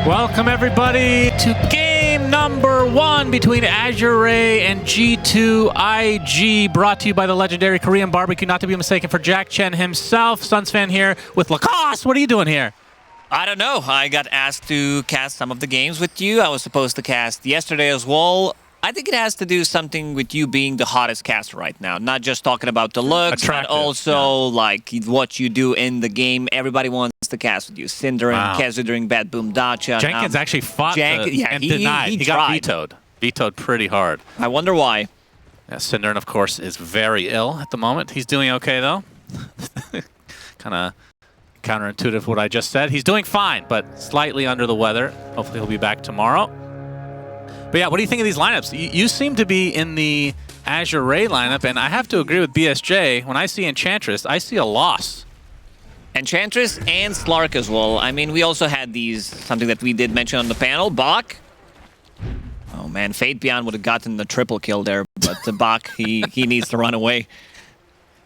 Welcome everybody to game number 1 between Azure and G2.iG, brought to you by the legendary Korean barbecue, not to be mistaken for Jack Chen himself. Suns fan here with Lacoste. What are you doing here? I don't know. I got asked to cast some of the games with you. I was supposed to cast yesterday as well. I think it has to do something with you being the hottest caster right now. Not just talking about the looks, but also like what you do in the game. Everybody wants to cast with you. Cinder and Kezu during Bad Boom Dacha. Jenkins actually fought and denied. He got vetoed. Vetoed pretty hard. I wonder why. Yeah, Cinder, of course, is very ill at the moment. He's doing okay, though. Kind of counterintuitive what I just said. He's doing fine, but slightly under the weather. Hopefully he'll be back tomorrow. But yeah, what do you think of these lineups? You seem to be in the Azure Ray lineup, and I have to agree with BSJ. When I see Enchantress, I see a loss. Enchantress and Slark as well. I mean, we also had these, something that we did mention on the panel. Bach. Oh man, Fate Beyond would have gotten the triple kill there, but Bach, he needs to run away.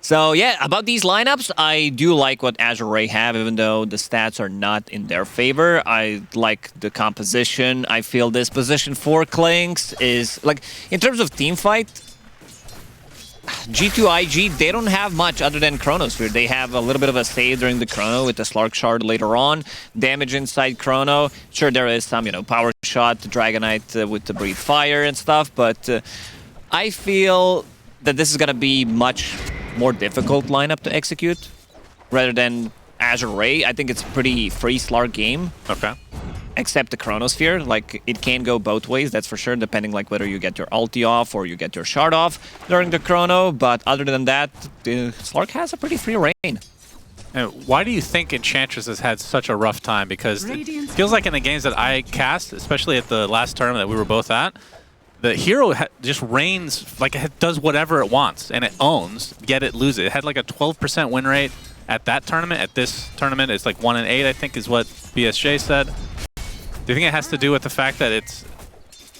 So yeah, about these lineups, I do like what Azure Ray have, even though the stats are not in their favor. I like the composition. I feel this position for Clinks is, like, in terms of team fight, G2.iG, they don't have much other than Chronosphere. They have a little bit of a save during the Chrono with the Slark Shard later on. Damage inside Chrono. Sure, there is some, power shot, Dragonite with the Breathe Fire and stuff, but I feel that this is going to be much more difficult lineup to execute rather than Azure Ray. I think it's a pretty free Slark game. Okay. Except the Chronosphere. Like, it can go both ways, that's for sure, depending like whether you get your ulti off or you get your shard off during the Chrono. But other than that, Slark has a pretty free reign. And why do you think Enchantress has had such a rough time? Because it feels like in the games that I cast, especially at the last tournament that we were both at, the hero just reigns, like it does whatever it wants, and it owns, yet it loses. It had like a 12% win rate at that tournament. At this tournament, it's like 1 in 8, I think is what BSJ said. Do you think it has to do with the fact that it's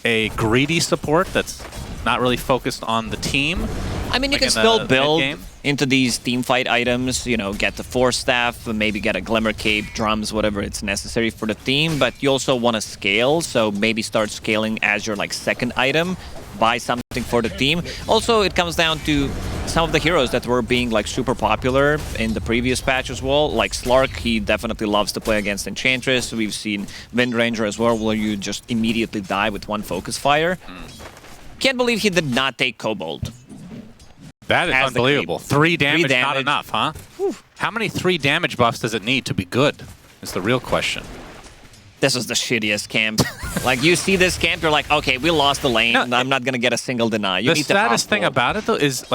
a greedy support that's not really focused on the team? I mean, you can still build into these team fight items, get the Force Staff, maybe get a Glimmer Cape, drums, whatever it's necessary for the team, but you also want to scale, so maybe start scaling as your second item, buy something for the team. Also, it comes down to some of the heroes that were being super popular in the previous patch as well, like Slark. He definitely loves to play against Enchantress. We've seen Wind Ranger as well, where you just immediately die with 1 Focus Fire. Can't believe he did not take Kobold. That is unbelievable. 3 damage, not enough, huh? Whew. How many 3 damage buffs does it need to be good? Is the real question. This was the shittiest camp. You see this camp, you're like, okay, we lost the lane. No, I'm not going to get a single deny. You the need saddest thing about it, though, is,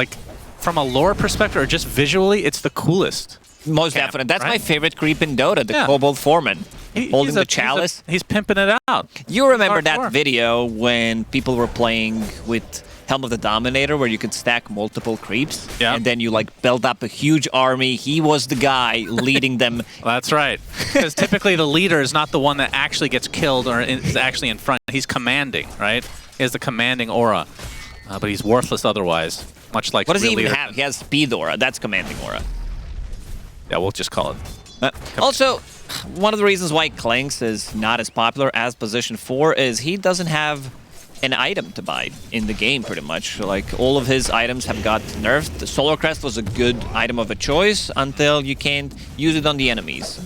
from a lore perspective or just visually, it's the coolest. Most definitely. That's my favorite creep in Dota, the Kobold Foreman. Holding the chalice. He's pimping it out. You remember that video when people were playing with Helm of the Dominator, where you could stack multiple creeps, and then you build up a huge army. He was the guy leading them. That's right. Because typically the leader is not the one that actually gets killed or is actually in front. He's commanding, right? He has the commanding aura, but he's worthless otherwise. Much like what does he even have? He has speed aura. That's commanding aura. Yeah, we'll just call it. Also, one of the reasons why Clinks is not as popular as position 4 is he doesn't have an item to buy in the game, pretty much. All of his items have got nerfed. The Solar Crest was a good item of a choice until you can't use it on the enemies.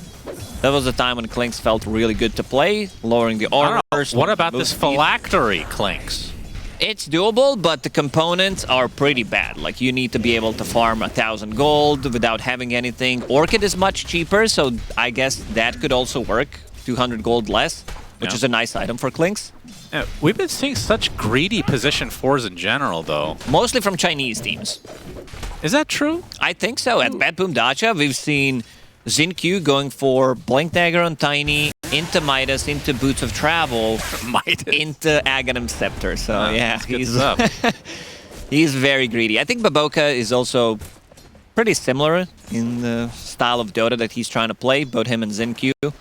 That was the time when Clinks felt really good to play, lowering the armor. What about this Phylactery Clinks? It's doable, but the components are pretty bad. You need to be able to farm 1,000 gold without having anything. Orchid is much cheaper, so I guess that could also work. 200 gold less, which is a nice item for Clinks. Yeah, we've been seeing such greedy position 4s in general, though. Mostly from Chinese teams. Is that true? I think so. At Bad Boom Dacha, we've seen Xinqiu going for Blink Dagger on Tiny, into Midas, into Boots of Travel, into Aghanim Scepter. So yeah, he's very greedy. I think Baboka is also pretty similar in the style of Dota that he's trying to play, both him and Xinqiu.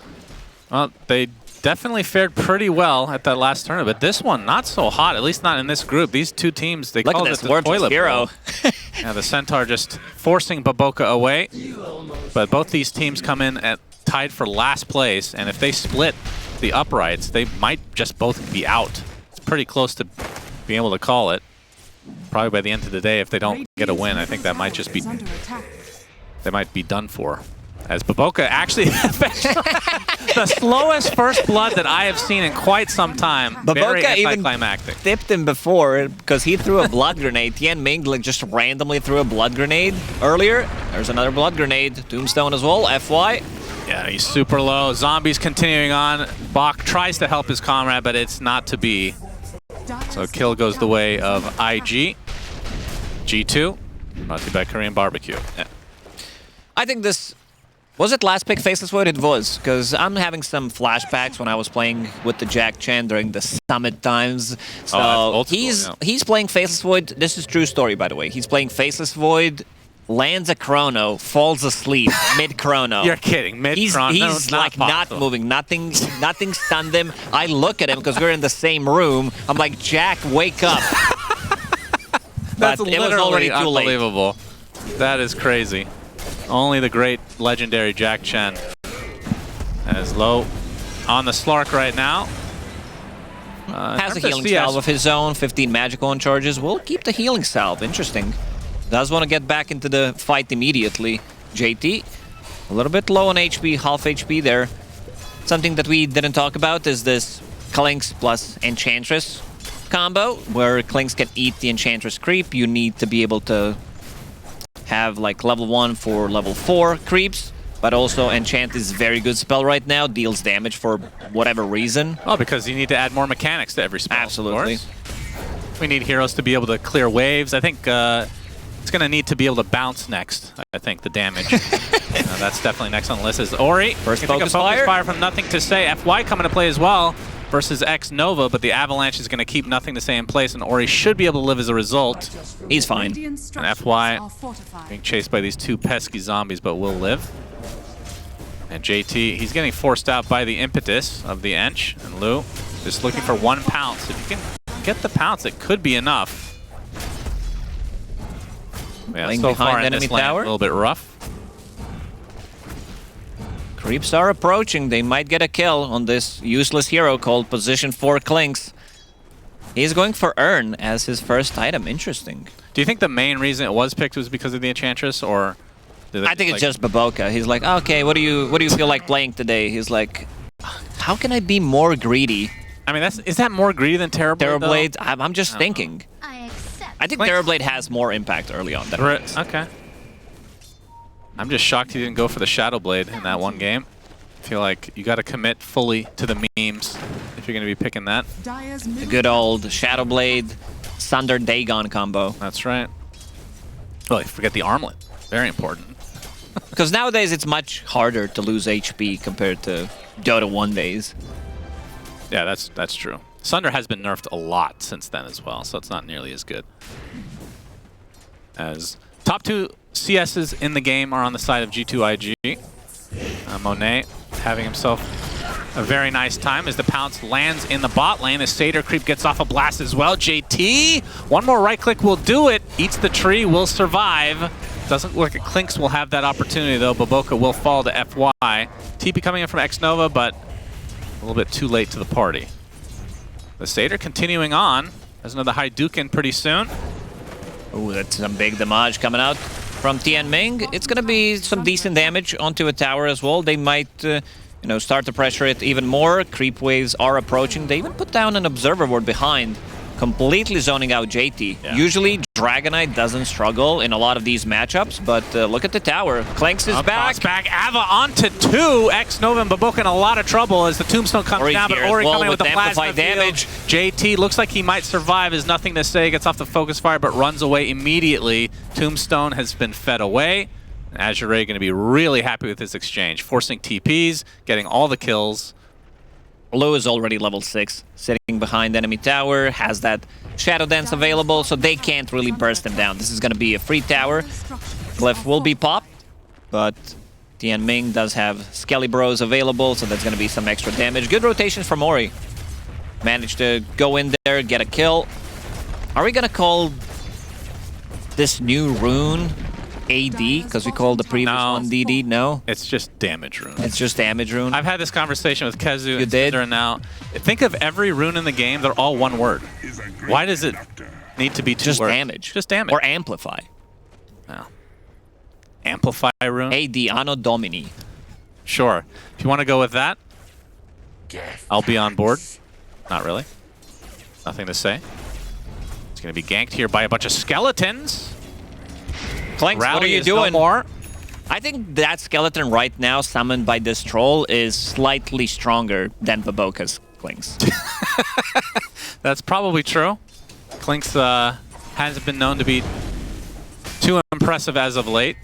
Well, they definitely fared pretty well at that last tournament, but this one not so hot, at least not in this group. These two teams, they call it the toilet bowl. Yeah, the Centaur just forcing Baboka away, but both these teams come in at tied for last place, and if they split, the uprights, they might just both be out. It's pretty close to being able to call it. Probably by the end of the day, if they don't get a win, I think that might just be... They might be done for. As Baboka actually... the slowest first blood that I have seen in quite some time. Very anticlimactic. Even tipped him before because he threw a blood grenade. Tianming just randomly threw a blood grenade earlier. There's another blood grenade. Tombstone as well, FY. Yeah, he's super low. Zombies continuing on. Bach tries to help his comrade, but it's not to be. So kill goes the way of IG. G2, brought to you by Korean Barbecue. Yeah. I think this... Was it last pick Faceless Void? It was, because I'm having some flashbacks when I was playing with the Jack Chen during the Summit times. So he's playing Faceless Void. This is true story, by the way. He's playing Faceless Void, lands a chrono, falls asleep mid-chrono. You're kidding, mid-chrono? He's like not moving, nothing stunned him. I look at him because we're in the same room. I'm like, Jack, wake up. That's but it was already too late. Unbelievable. That is crazy. Only the great legendary Jack Chen. As low on the Slark right now. Has a healing salve of his own, 15 magical on charges. Will keep the healing salve. Interesting. Does want to get back into the fight immediately. JT, a little bit low on HP, half HP there. Something that we didn't talk about is this Klinks plus Enchantress combo, where Klinks can eat the Enchantress creep. You need to be able to have like level 1 for level 4 creeps, but also Enchant is very good spell right now, deals damage for whatever reason. Oh, because you need to add more mechanics to every spell. Absolutely. We need heroes to be able to clear waves. I think it's going to need to be able to bounce next, I think, the damage. That's definitely next on the list is Ori. First focus fire from Nothing to Say. FY coming to play as well versus X Nova, but the Avalanche is going to keep Nothing to Say in place, and Ori should be able to live as a result. He's fine. And FY being chased by these two pesky zombies, but will live. And JT, he's getting forced out by the impetus of the Ench, and Lu just looking for 1 pounce. If you can get the pounce, it could be enough. Yeah, so far in this lane, a little bit rough. Creeps are approaching. They might get a kill on this useless hero called Position 4 Klinks. He's going for Urn as his first item. Interesting. Do you think the main reason it was picked was because of the Enchantress, or? I think it's just Baboka. He's like, okay, what do you feel like playing today? He's like, how can I be more greedy? I mean, is that more greedy than Terrorblade? Terrorblade. I'm just thinking. I think Terrorblade has more impact early on. Okay. I'm just shocked he didn't go for the Shadow Blade in that one game. I feel like you got to commit fully to the memes if you're going to be picking that. The good old Shadow Blade, Sunder Dagon combo. That's right. Oh, I forget the armlet. Very important. Because nowadays it's much harder to lose HP compared to Dota 1 days. Yeah, that's true. Sunder has been nerfed a lot since then as well, so it's not nearly as good. As top 2 CSs in the game are on the side of G2.iG. Monet having himself a very nice time as the pounce lands in the bot lane. The Satyr creep gets off a blast as well. JT, one more right click will do it. Eats the tree, will survive. Doesn't look like Klinks will have that opportunity though. Baboka will fall to FY. TP coming in from X Nova, but a little bit too late to the party. The Satyr continuing on. There's another Hadouken pretty soon. Ooh, that's some big damage coming out from Tianming. It's going to be some decent damage onto a tower as well. They might, start to pressure it even more. Creep waves are approaching. They even put down an observer ward behind, completely zoning out JT. Yeah. Usually, Dragonite doesn't struggle in a lot of these matchups, but look at the tower. Klinks is back. Ava onto 2. X Nova and Baboka in a lot of trouble as the Tombstone comes down, but Ori coming with the plasma damage. JT looks like he might survive. Is Nothing to Say. Gets off the focus fire, but runs away immediately. Tombstone has been fed away. And Azure going to be really happy with this exchange, forcing TPs, getting all the kills. Lu is already level 6, sitting behind enemy tower, has that Shadow Dance available, so they can't really burst him down. This is going to be a free tower. Glyph will be popped, but Tianming does have Skelly Bros available, so that's going to be some extra damage. Good rotations from Ori. Managed to go in there, get a kill. Are we going to call this new rune AD? Because we called the previous one DD? No? It's just damage rune. It's just damage rune? I've had this conversation with Kezu You and did? Cinder now. Think of every rune in the game, they're all one word. Why does it need to be two just words? Damage. Just damage. Or amplify. No. Amplify rune? AD, Anno Domini. Sure. If you want to go with that, I'll be on board. Not really. Nothing to say. It's going to be ganked here by a bunch of skeletons. Clanks, Rally what are you is doing? No more. I think that skeleton right now, summoned by this troll, is slightly stronger than Baboka's Clinks. That's probably true. Clinks hasn't been known to be too impressive as of late.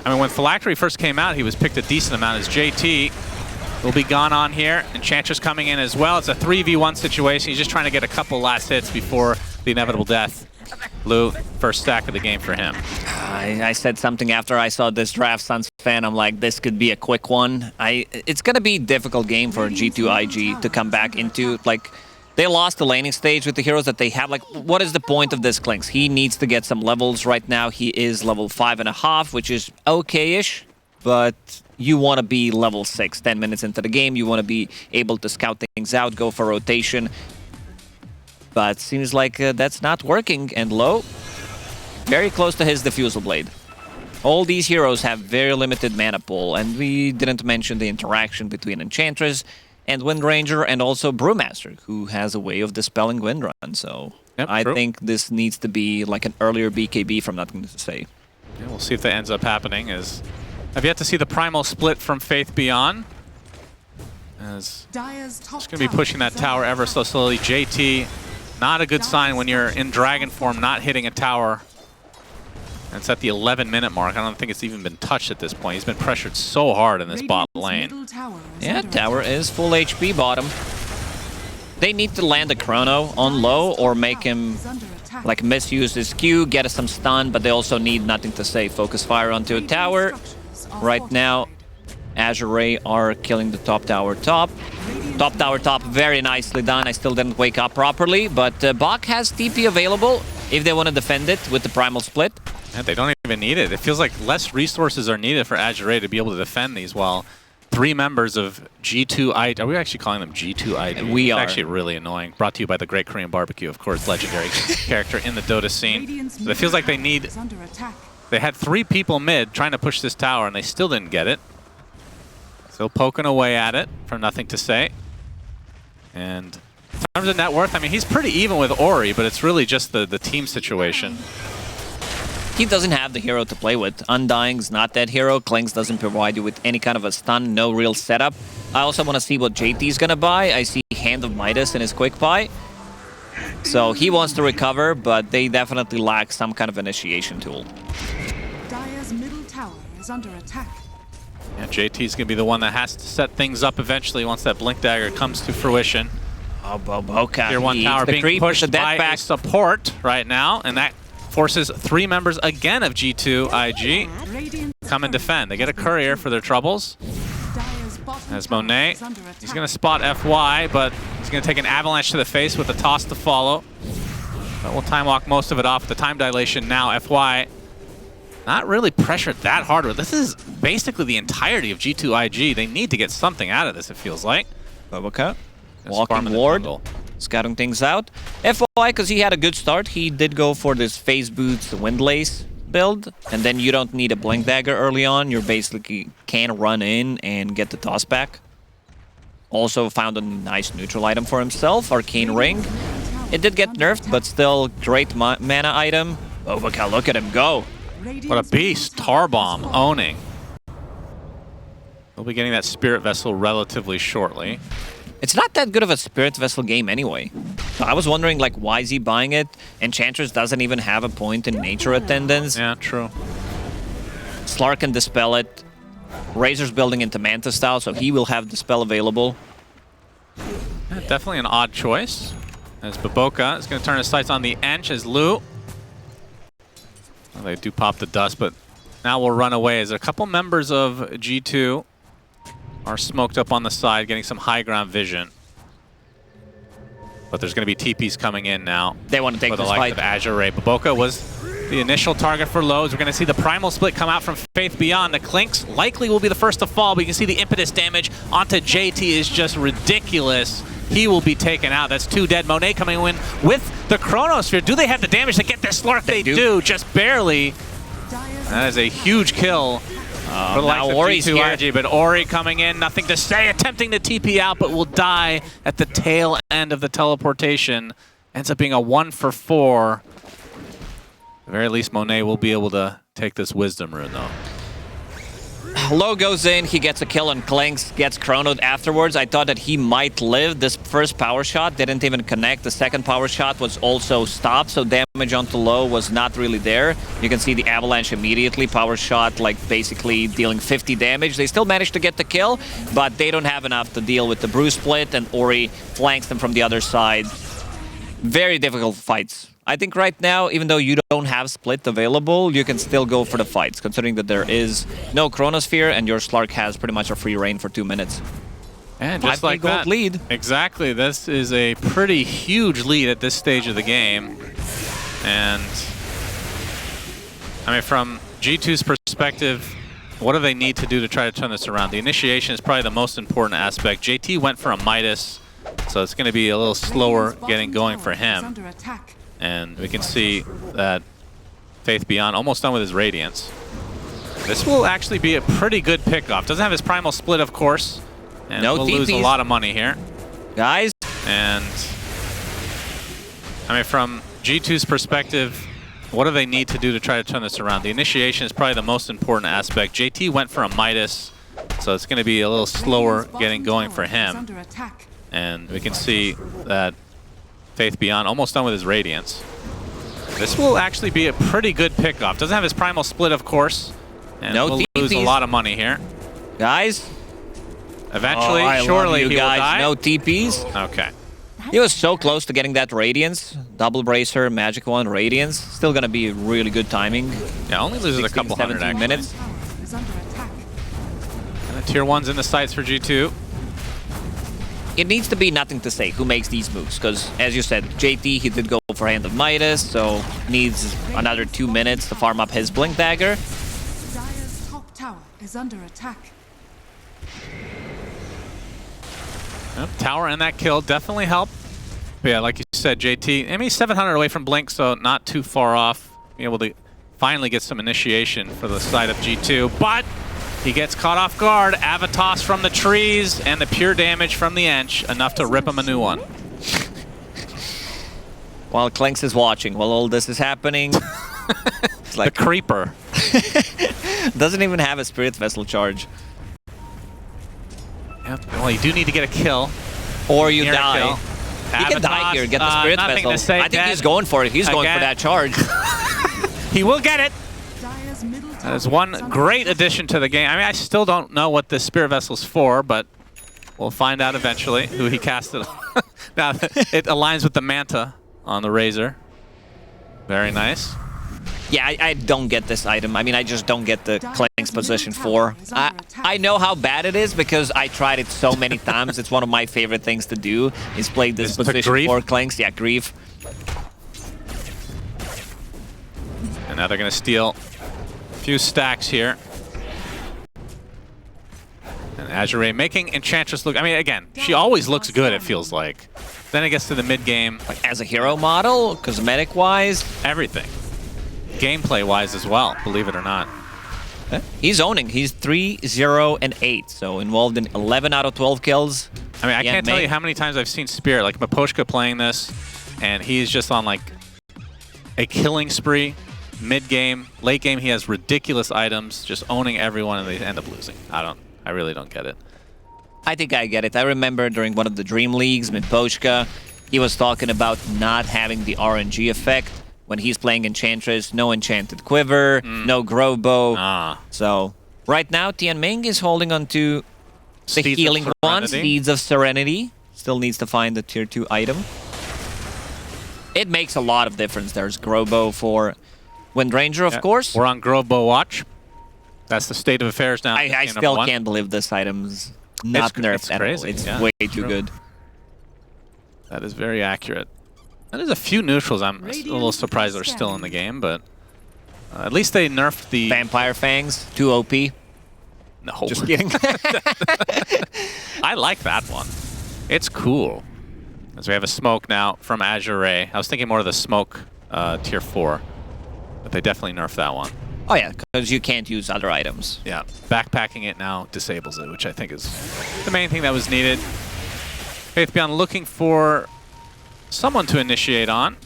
I mean, when Phylactery first came out, he was picked a decent amount as JT. Will be gone on here. Enchantress coming in as well. It's a 3v1 situation. He's just trying to get a couple last hits before the inevitable death. Lou, first stack of the game for him. I said something after I saw this draft, Suns fan. I'm like, this could be a quick one. It's going to be a difficult game for G2.iG to come back into. Like, they lost the laning stage with the heroes that they have. Like, what is the point of this Clinks? He needs to get some levels right now. He is level 5.5, which is okay-ish, but you want to be level 6, 10 minutes into the game. You want to be able to scout things out, go for rotation. But seems like that's not working. And Low, very close to his Diffusal Blade. All these heroes have very limited mana pool, and we didn't mention the interaction between Enchantress and Wind Ranger, and also Brewmaster, who has a way of dispelling Wind Run. So yep, I true. think this needs to be like an earlier BKB from Nothing to Say. Yeah, we'll see if that ends up happening. I've yet to see the primal split from Faith Beyond. As just going to be pushing that tower ever so slowly. JT, not a good sign when you're in dragon form, not hitting a tower. And it's at the 11-minute mark. I don't think it's even been touched at this point. He's been pressured so hard in this bot lane. Yeah, tower is full HP bottom. They need to land a chrono on Low or make him like misuse his Q, get us some stun, but they also need Nothing to Say. Focus fire onto a tower. Right now, Azure Ray are killing the top tower top. Top tower top, very nicely done. I still didn't wake up properly, but Bach has TP available if they want to defend it with the primal split. Yeah, they don't even need it. It feels like less resources are needed for Azure Ray to be able to defend these, while 3 members of G2.iG, are we actually calling them G2.iG? We are. It's actually really annoying. Brought to you by the Great Korean Barbecue, of course, legendary character in the Dota scene. But it feels like they need... They had 3 people mid trying to push this tower, and they still didn't get it. Still poking away at it for Nothing to Say. And in terms of net worth, I mean, he's pretty even with Ori, but it's really just the team situation. He doesn't have the hero to play with. Undying's not that hero. Clinks doesn't provide you with any kind of a stun, no real setup. I also want to see what JT's going to buy. I see Hand of Midas in his quick buy. So he wants to recover, but they definitely lack some kind of initiation tool. Dire's middle tower is under attack. Yeah, JT's going to be the one that has to set things up eventually once that Blink Dagger comes to fruition. Oh, Boboka. Tier 1 tower being pushed by back. a support right now, and that forces 3 members again of G2.iG come and defend. They get a courier for their troubles. As Monet, he's going to spot FY, but he's going to take an avalanche to the face with a toss to follow. But we'll time walk most of it off. The time dilation now, FY not really pressured that hard. This is basically the entirety of G2.iG. They need to get something out of this, it feels like. Boboka, walking ward, scouting things out. FY, because he had a good start, he did go for this Phase Boots Windlace build, and then you don't need a Blink Dagger early on. You basically can run in and get the toss back. Also found a nice neutral item for himself, Arcane Ring. It did get nerfed, but still great mana item. Boboka, look at him go. What a beast. Tar Bomb owning. We'll be getting that Spirit Vessel relatively shortly. It's not that good of a Spirit Vessel game anyway. So I was wondering, like, why is he buying it? Enchantress doesn't even have a point in nature attendance. Yeah, true. Slark can dispel it. Razor's building into Manta style, so he will have Dispel available. Yeah, definitely an odd choice. As Boboka is going to turn his sights on the Ench as Lu. Well, they do pop the dust, but now we'll run away as a couple members of G2 are smoked up on the side, getting some high ground vision. But there's going to be TPs coming in now. They want to take for the this likes fight. of Azure Ray. Boboka was The initial target for Lowe's. We're going to see the primal split come out from Faith Beyond. The Clinks likely will be the first to fall, but you can see the impetus damage onto JT is just ridiculous. He will be taken out. That's 2 dead. Monet coming in with the Chronosphere. Do they have the damage to get this Slark? They do, just barely. That is a huge kill for the likes of G2.iG, but Ori coming in, nothing to say, attempting to TP out, but will die at the tail end of the teleportation. Ends up being a 1 for 4. At the very least, Monet will be able to take this Wisdom Rune, though. Low goes in, he gets a kill on Clinks, gets chronoed afterwards. I thought that he might live. This first power shot didn't even connect. The second power shot was also stopped, so damage onto Low was not really there. You can see the avalanche immediately. Power shot, like, basically dealing 50 damage. They still managed to get the kill, but they don't have enough to deal with the Bruise split, and Ori flanks them from the other side. Very difficult fights. I think right now, even though you don't have split available, you can still go for the fights, considering that there is no Chronosphere and your Slark has pretty much a free reign for 2 minutes. And just like that, lead. Exactly. This is a pretty huge lead at this stage of the game. And I mean, from G2's perspective, what do they need to do to try to turn this around? The initiation is probably the most important aspect. JT went for a Midas, so it's going to be a little slower getting going for him. And we can see that Faith Beyond almost done with his Radiance. This will actually be a pretty good pickoff. Doesn't have his primal split, of course. And we'll lose a lot of money here. Guys. And I mean, from G2's perspective, what do they need to do to try to turn this around? The initiation is probably the most important aspect. JT went for a Midas, so it's going to be a little slower getting going for him. And we can see that Faith Beyond almost done with his Radiance. This will actually be a pretty good pickoff. Doesn't have his primal split, of course. And we'll lose a lot of money here. Guys. Eventually, surely he will die. No TPs. Okay. He was so close to getting that Radiance. Double Bracer, Magic Wand, Radiance. Still going to be really good timing. Yeah, only loses 16, a couple hundred, 17 minutes. And the tier 1's in the sights for G2. It needs to be nothing to say who makes these moves, because as you said, JT, he did go for Hand of Midas, so needs another 2 minutes to farm up his Blink Dagger. Dire's top tower is under attack. Yep, tower and that kill definitely help. But yeah, like you said, JT, I mean, 700 away from Blink, so not too far off. Being able to finally get some initiation for the side of G2, but he gets caught off guard. Avatos from the trees and the pure damage from the Ench, enough to rip him a new one. While Clinks is watching, while all this is happening, it's like the creeper. Doesn't even have a Spirit Vessel charge. Yep. Well, you do need to get a kill. Or you die. He can die here, get the Spirit Vessel. I think he's going for it. He's going for that charge. He will get it. That is one great addition to the game. I mean, I still don't know what this Spirit Vessel's for, but we'll find out eventually who he casted. Now, it aligns with the Manta on the Razor. Very nice. Yeah, I don't get this item. I mean, I just don't get the Clinks position 4. I know how bad it is because I tried it so many times. It's one of my favorite things to do, is play this position 4 Clinks. Yeah, Grief. And now they're going to steal few stacks here. And Azure making Enchantress look, I mean, again, she always looks good, it feels like. Then it gets to the mid-game. Like as a hero model, cosmetic-wise? Everything. Gameplay-wise as well, believe it or not. He's owning. He's 3-0-8, so involved in 11 out of 12 kills. I mean, I can't tell you how many times I've seen Spirit, like Maposhka playing this, and he's just on like a killing spree. Mid-game, late-game, he has ridiculous items, just owning everyone, and they end up losing. I really don't get it. I think I get it. I remember during one of the DreamLeagues, Maposhka, he was talking about not having the RNG effect when he's playing Enchantress. No Enchanted Quiver, no Grow Bow. So, right now, Tianming is holding on to the healing one, Seeds of Serenity. Still needs to find the tier 2 item. It makes a lot of difference. There's Grow Bow for Wind Ranger, of course. We're on Growbow watch. That's the state of affairs now. I still can't believe this item's not nerfed at all. It's way too good. That is very accurate. There's a few neutrals I'm a little surprised they're still in the game, but At least they nerfed the... Vampire Fangs, 2 OP. No. Just kidding. I like that one. It's cool. As we have a smoke now from Azure. I was thinking more of the smoke tier 4. But they definitely nerfed that one. Oh yeah, because you can't use other items. Yeah. Backpacking it now disables it, which I think is the main thing that was needed. Faith Beyond looking for someone to initiate on.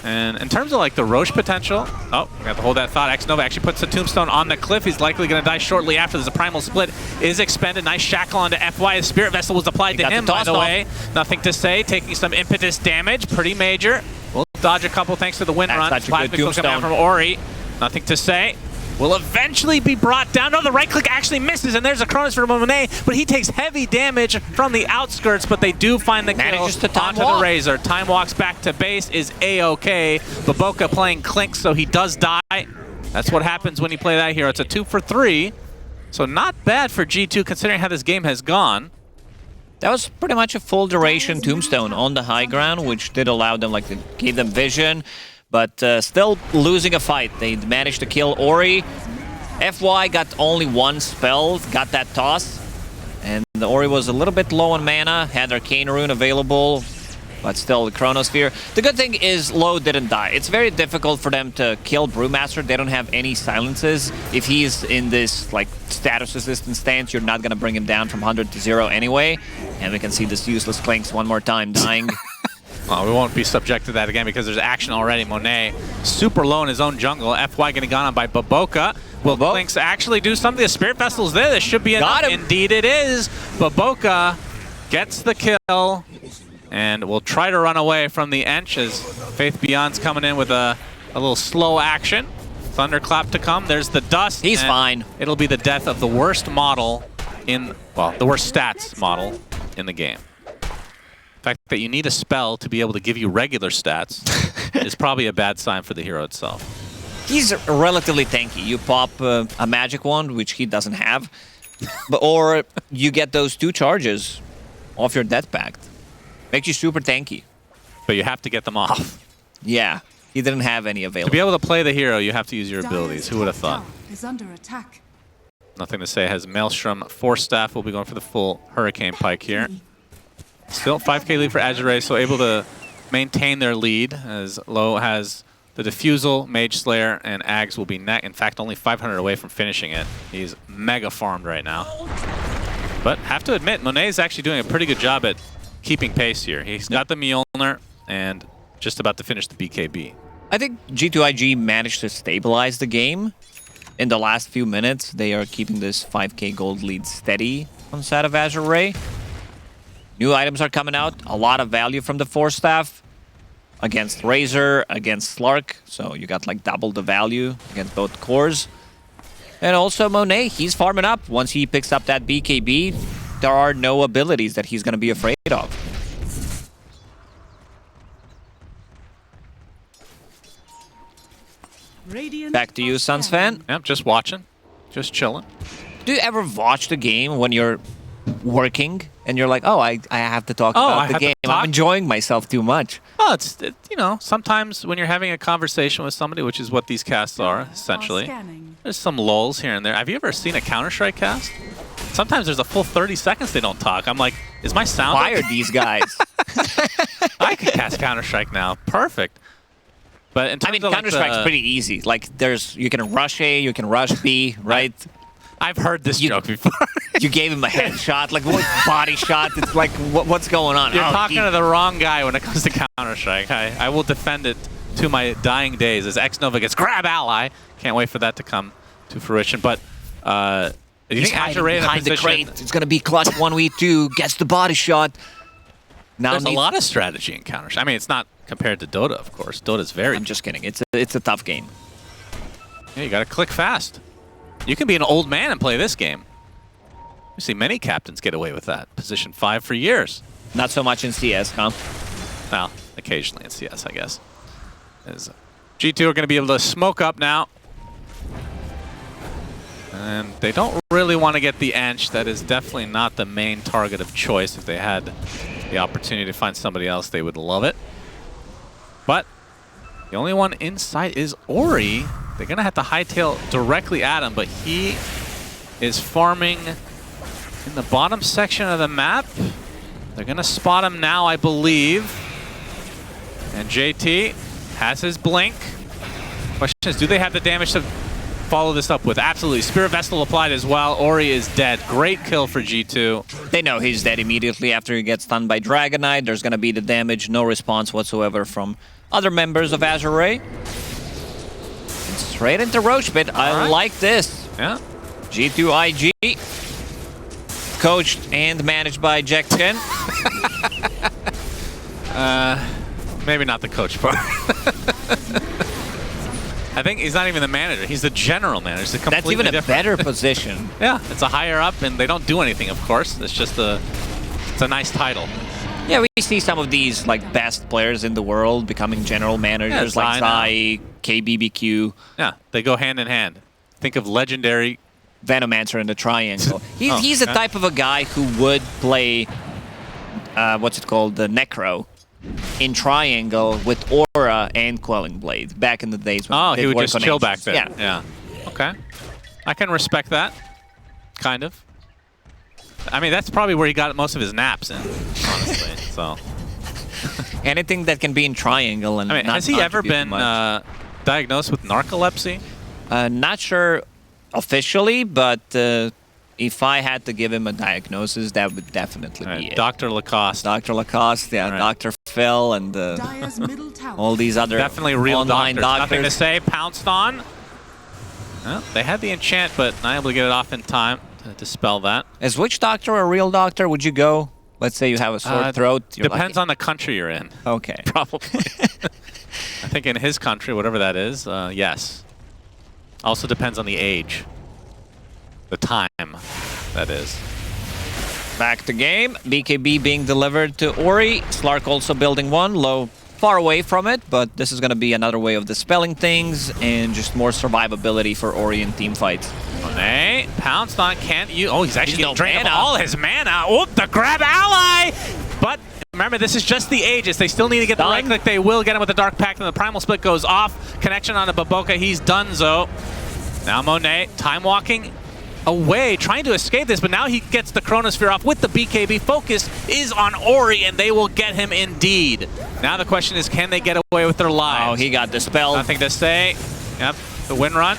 And in terms of like the Roche potential, oh, we got to hold that thought. Xnova actually puts the tombstone on the cliff. He's likely going to die shortly after. There's a primal split is expended. Nice shackle onto FY. The Spirit Vessel was applied to him, by the way. Nothing to say. Taking some impetus damage. Pretty major. We'll dodge a couple thanks to the wind run. Plasmic will come down from Ori. Nothing to say. Will eventually be brought down. No, the right click actually misses, and there's a Cronus for Monet, but he takes heavy damage from the outskirts, but they do find the kill onto the Razor. Time walks back to base, is A-OK. Baboka playing Clink, so he does die. That's what happens when you play that hero. It's a 2 for 3, so not bad for G2 considering how this game has gone. That was pretty much a full duration tombstone on the high ground, which did allow them, like, gave them vision. But still losing a fight. They managed to kill Ori. FY got only one spell, got that toss. And the Ori was a little bit low on mana, had Arcane Rune available, but still the Chronosphere. The good thing is Low didn't die. It's very difficult for them to kill Brewmaster. They don't have any silences. If he's in this like status resistant stance, you're not gonna bring him down from 100 to 0 anyway. And we can see this useless Clinks one more time dying. Well, we won't be subject to that again because there's action already. Monet super low in his own jungle. FY getting gone on by Baboka. Will Clinks actually do something? The Spirit Vessel's there. This should be enough. Indeed it is. Baboka gets the kill and will try to run away from the Ench as Faith Beyond's coming in with a little slow action. Thunderclap to come. There's the dust. He's fine. It'll be the death of the worst model in, well, the worst stats model in the game. The fact that you need a spell to be able to give you regular stats is probably a bad sign for the hero itself. He's relatively tanky. You pop a magic wand, which he doesn't have, or you get those 2 charges off your Death Pact. Makes you super tanky. But you have to get them off. Yeah, he didn't have any available. To be able to play the hero, you have to use your abilities. Who would have thought? Is under attack. Nothing to say. Has Maelstrom, Force Staff. Will be going for the full Hurricane Pike here. Still 5k lead for Azure, so able to maintain their lead as Low has the Diffusal, Mage Slayer, and Ags will be in fact only 500 away from finishing it. He's mega farmed right now. But have to admit, Monet is actually doing a pretty good job at keeping pace here. He's got the Mjolnir and just about to finish the BKB. I think G2.iG managed to stabilize the game. In the last few minutes, they are keeping this 5k gold lead steady on the side of Azure. New items are coming out, a lot of value from the Force Staff against Razor, against Slark, so you got like double the value against both cores. And also Monet, he's farming up. Once he picks up that BKB, there are no abilities that he's going to be afraid of. Back to you, Suns fan. Yep, just watching, just chilling. Do you ever watch the game when you're working and you're like, oh, I have to talk about the game. I'm enjoying myself too much. Oh, you know, sometimes when you're having a conversation with somebody, which is what these casts are, essentially, there's some lulls here and there. Have you ever seen a Counter-Strike cast? Sometimes there's a full 30 seconds they don't talk. I'm like, is my sound... Why are these guys? I can cast Counter-Strike now. Perfect. But in terms of Counter-Strike's pretty easy. Like, you can rush A, you can rush B, right? I've heard this joke before. You gave him a headshot, like what body shot? It's like, what's going on? You're talking to the wrong guy when it comes to Counter-Strike. I will defend it to my dying days as Xnova gets grab ally. Can't wait for that to come to fruition. But do you think Azure behind the crate? It's gonna be clutch 1v2, gets the body shot. Now there's a lot of strategy in Counter-Strike. I mean, it's not compared to Dota, of course. Dota's very... I'm just kidding. It's a tough game. Yeah, you gotta click fast. You can be an old man and play this game. We see many captains get away with that. Position 5 for years. Not so much in CS, huh? Well, occasionally in CS, I guess. As G2 are going to be able to smoke up now. And they don't really want to get the Ench. That is definitely not the main target of choice. If they had the opportunity to find somebody else, they would love it. But the only one in sight is Ori. They're going to have to hightail directly at him, but he is farming in the bottom section of the map. They're going to spot him now, I believe. And JT has his blink. Question is, do they have the damage to follow this up with? Absolutely. Spirit Vestal applied as well. Ori is dead. Great kill for G2. They know he's dead immediately after he gets stunned by Dragonite. There's going to be the damage, no response whatsoever from other members of Azure. And straight into Roach Pit. I like this. Yeah. G2.iG. Coached and managed by Jackson. Maybe not the coach part. I think he's not even the manager. He's the general manager. It's That's even a better position. Yeah, it's a higher up, and they don't do anything, of course. It's just it's a nice title. Yeah, we see some of these like best players in the world becoming general managers, like Zai, KBBQ. Yeah, they go hand in hand. Think of legendary Venomancer in the triangle. He's the type of a guy who would play, what's it called, the Necro in triangle with Aura and Quelling Blade back in the days when he would just chill back there. Yeah. Okay. I can respect that. Kind of. I mean, that's probably where he got most of his naps in, honestly. So. Anything that can be in triangle and has he ever been diagnosed with narcolepsy? Not sure officially, but if I had to give him a diagnosis, that would definitely be it. Dr. Lacoste. Dr. Lacoste, yeah, Dr. Phil, and all these other definitely real online doctors. Nothing to say. Pounced on. Well, they had the enchant, but not able to get it off in time to dispel that. Is which doctor a real doctor? Would you go? Let's say you have a sore throat. Depends on the country you're in. Okay. Probably. I think in his country, whatever that is, yes. Also depends on the age. The time, that is. Back to game. BKB being delivered to Ori. Slark also building one, low, far away from it, but this is going to be another way of dispelling things and just more survivability for Ori in team fights. Monet pounced on, can't you? Oh, he's actually getting drained of all his mana. Oh, the grab ally! But remember, this is just the Aegis. They still need to get the right click. They will get him with the Dark Pact, and the Primal Split goes off. Connection on the Baboka. He's donezo. Now Monet, time walking away, trying to escape this, but now he gets the Chronosphere off with the BKB. Focus is on Ori, and they will get him indeed. Now the question is, can they get away with their lives? Oh, he got dispelled. Nothing to say. Yep, the win run.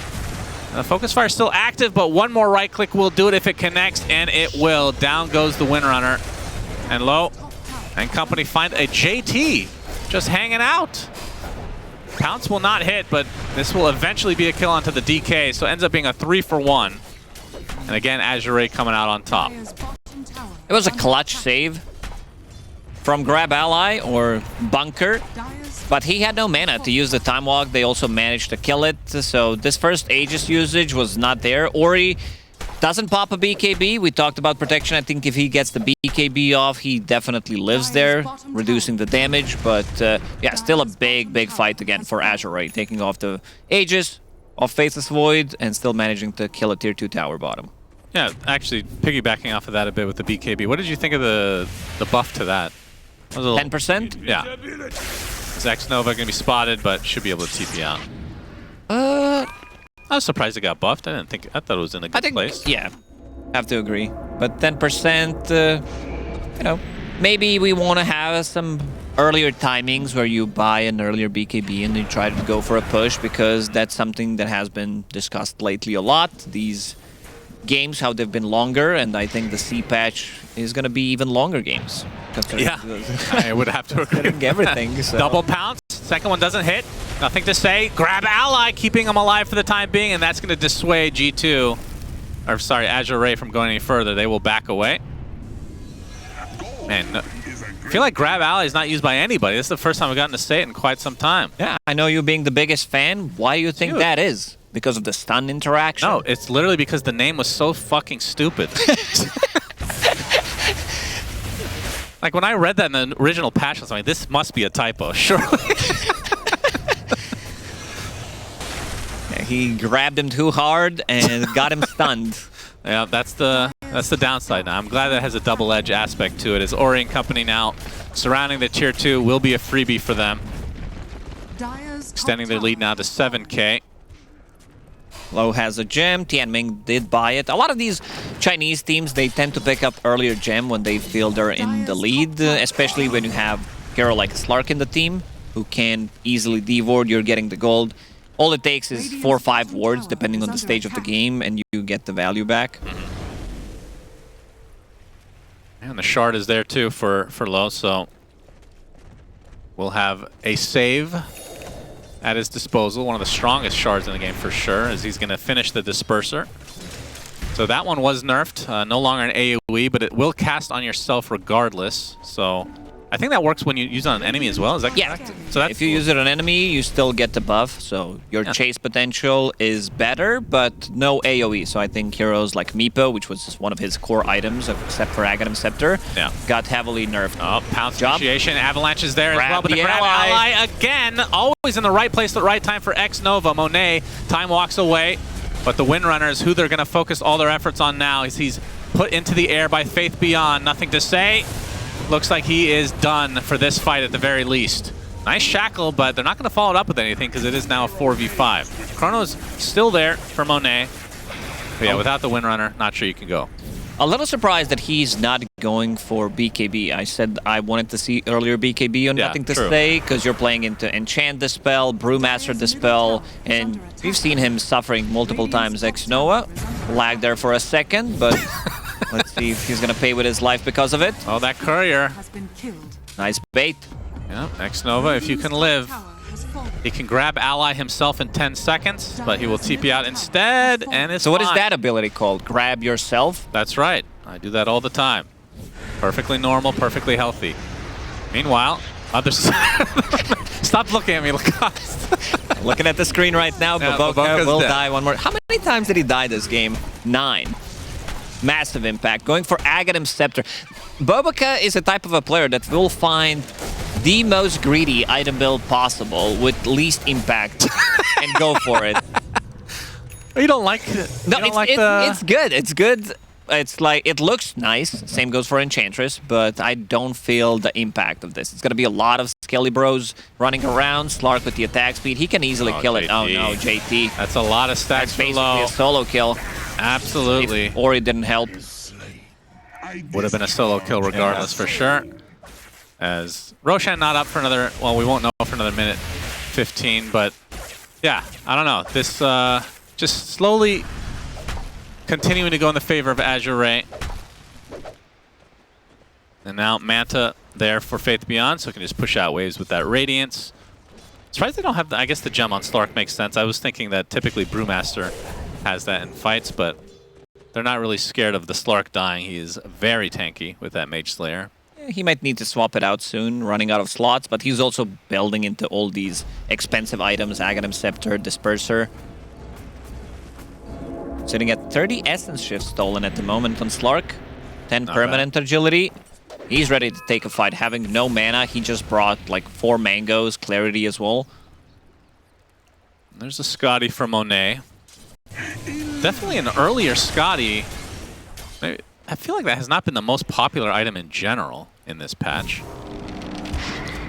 The Focus Fire is still active, but one more right click will do it if it connects, and it will. Down goes the Windrunner. And low, and company find a JT just hanging out. Pounce will not hit, but this will eventually be a kill onto the DK, so it ends up being a 3-for-1. And again, Azure coming out on top. It was a clutch save from Grab Ally or Bunker, but he had no mana to use the Time Walk. They also managed to kill it, so this first Aegis usage was not there. Ori doesn't pop a BKB. We talked about protection. I think if he gets the BKB off, he definitely lives there, reducing the damage. But yeah, still a big fight again for Azure, taking off the Aegis of Faithless Void and still managing to kill a tier 2 tower bottom. Yeah, actually piggybacking off of that a bit with the BKB. What did you think of the buff to that? 10%? Yeah. Zax Nova going to be spotted, but should be able to TP out. I was surprised it got buffed. I thought it was in a good place. Yeah, have to agree. But 10%, you know, maybe we want to have some earlier timings where you buy an earlier BKB and you try to go for a push, because that's something that has been discussed lately a lot. These games, how they've been longer, and I think the C patch is going to be even longer games. Yeah, I would have to agree. Everything. So. Double pounce. Second one doesn't hit. Nothing to say. Grab Ally, keeping him alive for the time being, and that's going to dissuade G2, or sorry, Azure from going any further. They will back away. Man, no, I feel like Grab Ally is not used by anybody. This is the first time we've gotten to say it in quite some time. Yeah, I know you being the biggest fan. Why do you think that is? Because of the stun interaction? No, it's literally because the name was so fucking stupid. Like, when I read that in the original patch, I was like, this must be a typo, surely. Yeah, he grabbed him too hard and got him stunned. Yeah, that's the downside now. I'm glad that has a double-edged aspect to it, as Ori and company now surrounding the tier 2 will be a freebie for them. Extending their lead now to 7K. Low has a gem. Tianming did buy it. A lot of these Chinese teams, they tend to pick up earlier gem when they feel they're in the lead, especially when you have a hero like Slark in the team, who can easily D-ward. You're getting the gold. All it takes is 4 or 5 wards, depending on the stage of the game, and you get the value back. And the shard is there too for low, so we'll have a save at his disposal. One of the strongest shards in the game for sure, as he's going to finish the disperser. So that one was nerfed, no longer an AoE, but it will cast on yourself regardless. So I think that works when you use it on an enemy as well. Is that correct? So that's if you use it on enemy, you still get the buff. So your chase potential is better, but no AoE. So I think heroes like Meepo, which was one of his core items, except for Aghanim Scepter, got heavily nerfed. Oh, pounce initiation. Avalanche is there as well, but the the grab ally again. Always in the right place at the right time for X-Nova. Monet, time walks away, but the Windrunners, who they're going to focus all their efforts on now, is he's put into the air by Faith Beyond. Nothing to say. Looks like he is done for this fight at the very least. Nice shackle, but they're not going to follow it up with anything because it is now a 4v5. Chrono's still there for Monet. But yeah, without the Windrunner, not sure you can go. A little surprised that he's not going for BKB. I said I wanted to see earlier BKB on Nothing to Say, because you're playing into Enchant Dispel, Brewmaster Dispel, and we've seen him suffering multiple times. X-Nova lagged there for a second, but let's see if he's going to pay with his life because of it. Oh, that courier. Nice bait. Yeah, X-Nova, if you can live. He can grab ally himself in 10 seconds, but he will TP out instead, and it's So what is that ability called? Grab yourself? That's right. I do that all the time. Perfectly normal, perfectly healthy. Meanwhile, other side. Stop looking at me, Lacoste. Looking at the screen right now, Baboka will die one more. How many times did he die this game? 9. Massive impact. Going for Aghanim Scepter. Baboka is a type of a player that will find the most greedy item build possible with least impact and go for it. You don't like it? No, it's good. It's good. It's like, it looks nice. Same goes for Enchantress, but I don't feel the impact of this. It's going to be a lot of Skelly Bros running around. Slark with the attack speed. He can easily kill it. Oh no, JT. That's a lot of stacks. That's basically a solo kill. Absolutely. If Ori didn't help. Would have been a solo kill regardless for sure. As Roshan not up for another, well, we won't know for another minute 15, but yeah, I don't know. This just slowly continuing to go in the favor of Azure. And now Manta there for Faith Beyond, so can just push out waves with that Radiance. Surprised they don't have, I guess the gem on Slark makes sense. I was thinking that typically Brewmaster has that in fights, but they're not really scared of the Slark dying. He is very tanky with that Mage Slayer. He might need to swap it out soon, running out of slots, but he's also building into all these expensive items, Aghanim Scepter, Disperser. Sitting at 30 Essence Shifts stolen at the moment on Slark. 10 Not permanent agility. He's ready to take a fight. Having no mana, he just brought like 4 mangoes, clarity as well. There's a Scotty from Monet. Definitely an earlier Scotty. I feel like that has not been the most popular item in general in this patch.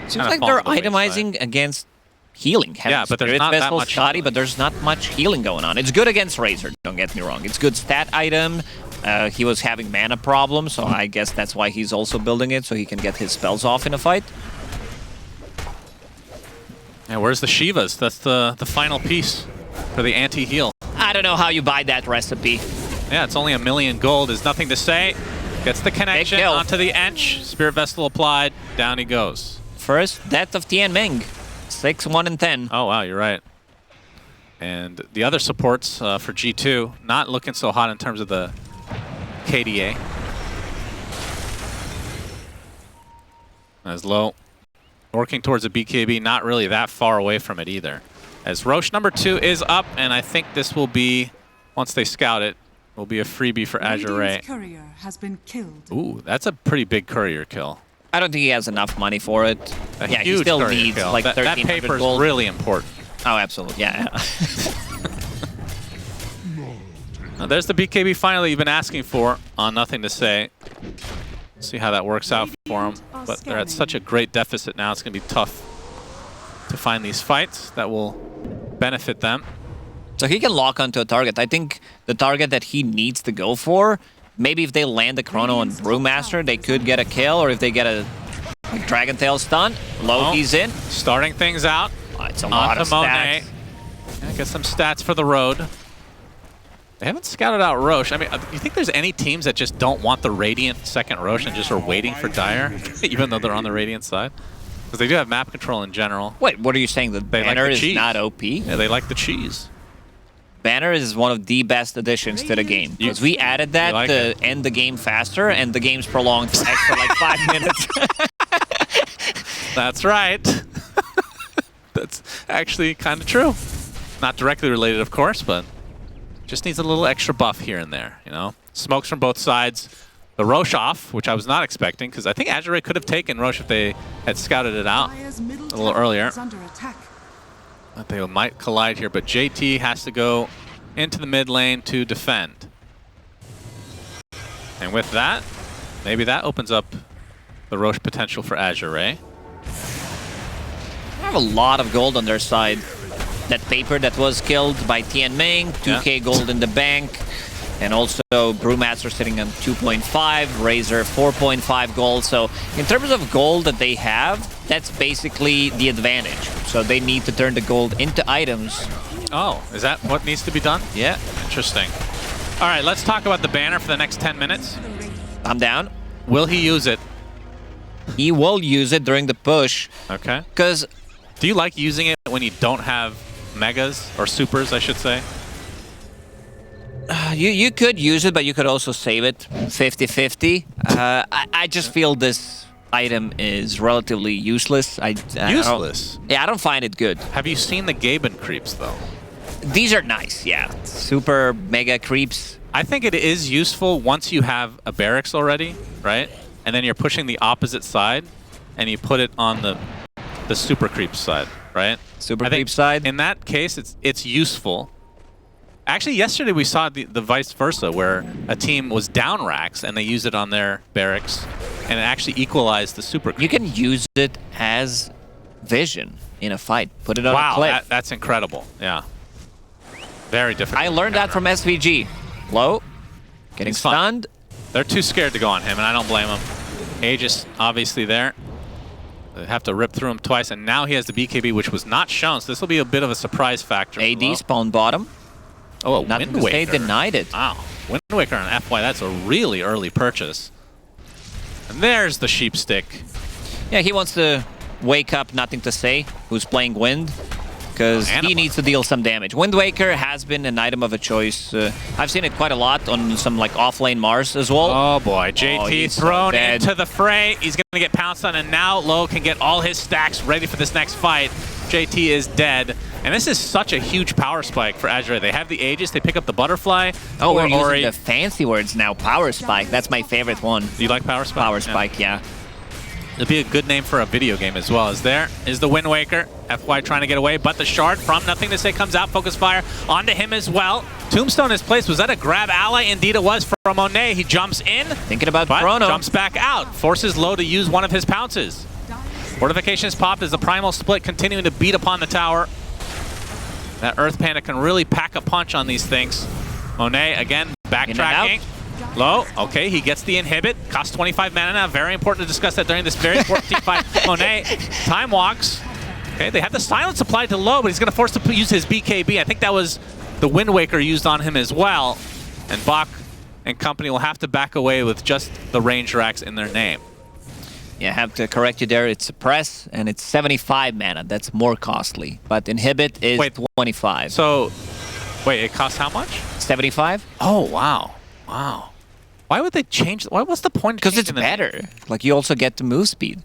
Seems like they're itemizing against healing. Yeah, but there's not that much Scotty, but there's not much healing going on. It's good against Razor, don't get me wrong. It's good stat item. He was having mana problems, so I guess that's why he's also building it, so he can get his spells off in a fight. Yeah, where's the Shivas? That's the final piece for the anti-heal. I don't know how you buy that recipe. Yeah, it's only 1 million gold. There's nothing to say. Gets the connection onto the Ench. Spirit Vestal applied. Down he goes. First death of Tianming. 6, 1, and 10. Oh, wow, you're right. And the other supports for G2, not looking so hot in terms of the KDA. As low. Working towards a BKB, not really that far away from it either. As Roche number 2 is up, and I think this will be, once they scout it, will be a freebie for Azure. Courier has been killed. Ooh, that's a pretty big courier kill. I don't think he has enough money for it. Yeah, he still needs kill. Like that 1,300 paper gold. is really important. Oh, absolutely, yeah. Now, there's the BKB finally you've been asking for on Nothing to Say. See how that works out for them. But they're at such a great deficit now, it's going to be tough to find these fights that will benefit them. So he can lock onto a target. I think the target that he needs to go for, maybe if they land the Chrono on Brewmaster, they could get a kill, or if they get a Dragon Tail stun. Low, he's in. Starting things out. It's a lot of Monet. stats. Get some stats for the road. They haven't scouted out Roche. I mean, you think there's any teams that just don't want the Radiant second Roche and just are waiting for Dire, even though they're on the Radiant side? Because they do have map control in general. Wait, what are you saying? The banner is not OP? Yeah, they like the cheese. Banner is one of the best additions to the game. Because we added that to end the game faster, and the game's prolonged for extra like 5 minutes. That's right. That's actually kind of true. Not directly related, of course, but just needs a little extra buff here and there, you know? Smokes from both sides. The Roche off, which I was not expecting, because I think Azure could have taken Roche if they had scouted it out a little earlier. But they might collide here, but JT has to go into the mid lane to defend. And with that, maybe that opens up the Roche potential for Azure. They have a lot of gold on their side. That paper that was killed by Tian Ming, 2k gold in the bank. And also Brewmaster sitting on 2.5, Razor 4.5 gold. So in terms of gold that they have, that's basically the advantage. So they need to turn the gold into items. Oh, is that what needs to be done? Yeah. Interesting. All right, let's talk about the banner for the next 10 minutes. I'm down. Will he use it? He will use it during the push. Okay. Because do you like using it when you don't have megas, or supers, I should say? You could use it, but you could also save it 50-50. I just feel this item is relatively useless. Useless? I don't find it good. Have you seen the Gaben creeps, though? These are nice, yeah. Super mega creeps. I think it is useful once you have a barracks already, right? And then you're pushing the opposite side, and you put it on the super creep side, right? Super creep side? In that case, it's useful. Actually, yesterday we saw the vice versa, where a team was down racks and they used it on their barracks, and it actually equalized the super creep. You can use it as vision in a fight. Put it on a cliff. Wow, that's incredible. Yeah. Very difficult. I learned that from SVG. Low, getting stunned. They're too scared to go on him, and I don't blame them. Aegis obviously there. They have to rip through him twice, and now he has the BKB, which was not shown, so this will be a bit of a surprise factor. AD spawn bottom. Oh, Nothing Wind Waker. They denied it. Wow. Wind Waker on FY, that's a really early purchase. And there's the sheep stick. Yeah, he wants to wake up Nothing to Say, who's playing Wind, because he needs to deal some damage. Wind Waker has been an item of a choice. I've seen it quite a lot on some like off-lane Mars as well. Oh boy, JT thrown into the fray. He's going to get pounced on, and now Low can get all his stacks ready for this next fight. JT is dead. And this is such a huge power spike for Azure. They have the Aegis, they pick up the Butterfly. Oh, we're using the fancy words now. Power Spike, that's my favorite one. Do you like Power Spike? Power Spike, yeah. It'd be a good name for a video game as well. There is the Wind Waker. FY trying to get away, but the shard from Nothing to Say comes out. Focus fire onto him as well. Tombstone is placed. Was that a grab ally? Indeed it was from Monet. He jumps in. Thinking about Chrono. Jumps back out. Forces Low to use one of his pounces. Fortifications popped as the Primal Split continuing to beat upon the tower. That Earth Panda can really pack a punch on these things. Monet, again, backtracking. Low, okay, he gets the inhibit. Costs 25 mana now. Very important to discuss that during this very important team fight. Monet, time walks. Okay, they have the silence applied to Low, but he's going to force to use his BKB. I think that was the Wind Waker used on him as well. And Bach and company will have to back away with just the range racks in their name. Yeah, I have to correct you there. It's Suppress, and it's 75 mana. That's more costly. But Inhibit is 25. So, wait, it costs how much? 75. Oh, wow. Wow. Why would they change? What's the point? Because it's better. Like, you also get the move speed.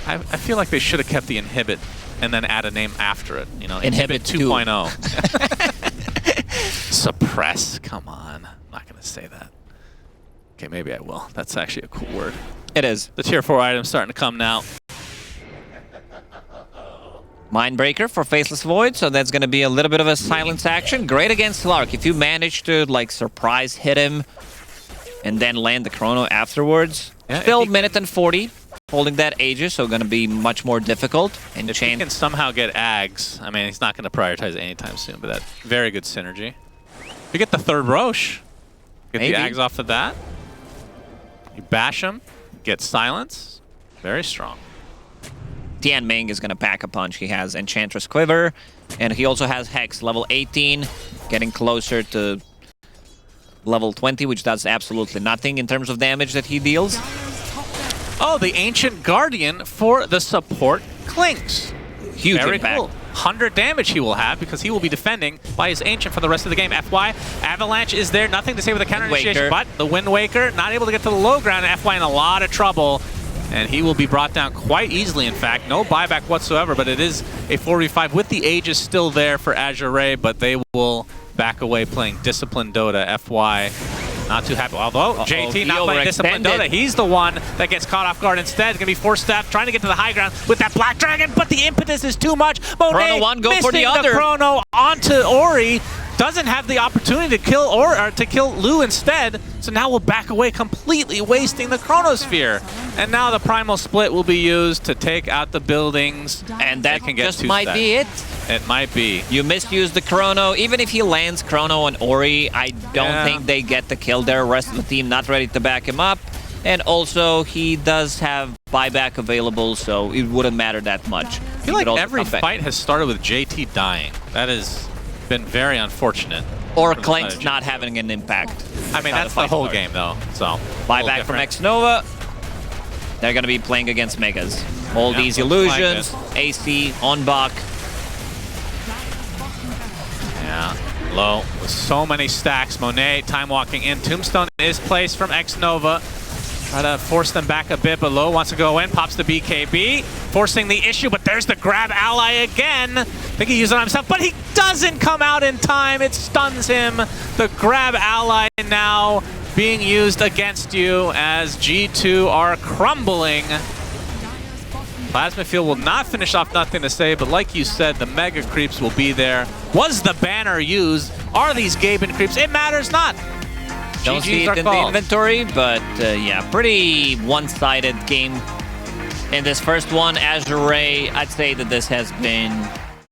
I feel like they should have kept the Inhibit and then add a name after it. You know, Inhibit 2.0. Suppress. Come on. I'm not going to say that. Okay, maybe I will. That's actually a cool word. It is. The tier 4 item's starting to come now. Mindbreaker for Faceless Void, so that's going to be a little bit of a silence action. Great against Lark. If you manage to, like, surprise hit him and then land the Chrono afterwards. Yeah, still minute and 40. holding that Aegis, so going to be much more difficult. And If he can somehow get Ags, I mean, he's not going to prioritize it anytime soon, but that very good synergy. You get the third Roche. Get Maybe. the Ags off of that. You bash him, get silence. Very strong. Tian Ming is going to pack a punch. He has Enchantress Quiver, and he also has Hex, level 18, getting closer to level 20, which does absolutely nothing in terms of damage that he deals. Oh, the Ancient Guardian for the support clings. Huge Very impact. cool. 100 damage he will have because he will be defending by his Ancient for the rest of the game. FY, Avalanche is there. Nothing to say with the counter initiation, but the Wind Waker not able to get to the low ground. FY in a lot of trouble. And he will be brought down quite easily, in fact. No buyback whatsoever, but it is a 4v5 with the Aegis still there for Azure, but they will back away playing Disciplined Dota. FY not too happy. Although JT not playing Disciplined Dota, he's the one that gets caught off guard instead. Going to be forced staff trying to get to the high ground with that Black Dragon, but the impetus is too much. Chrono one, go for the other. Chrono onto Ori. Doesn't have the opportunity to kill or to kill Lu instead, so now we'll back away completely, wasting the Chronosphere. And now the Primal Split will be used to take out the buildings. And that can get just might be it. It might be. You misused the Chrono. Even if he lands Chrono on Ori, I don't think they get the kill there. Rest of the team not ready to back him up. And also, he does have buyback available, so it wouldn't matter that much. I feel like every fight has started with JT dying. That has been very unfortunate. Or Clank's not having an impact. I mean, that's the whole game, though. So buyback from Xnova. They're going to be playing against Megas. All these illusions, AC, on Bach. Yeah, low with so many stacks. Monet time walking in. Tombstone is placed from Xnova. Try to force them back a bit, but Low wants to go in, pops the BKB, forcing the issue, but there's the grab ally again. I think he used it on himself, but he doesn't come out in time. It stuns him. The grab ally now being used against you as G2 are crumbling. Plasma Field will not finish off Nothing to Say, but like you said, the Mega Creeps will be there. Was the banner used? Are these Gaben Creeps? It matters not. Don't see it in the inventory, but yeah, pretty one-sided game in this first one. Azure, I'd say that this has been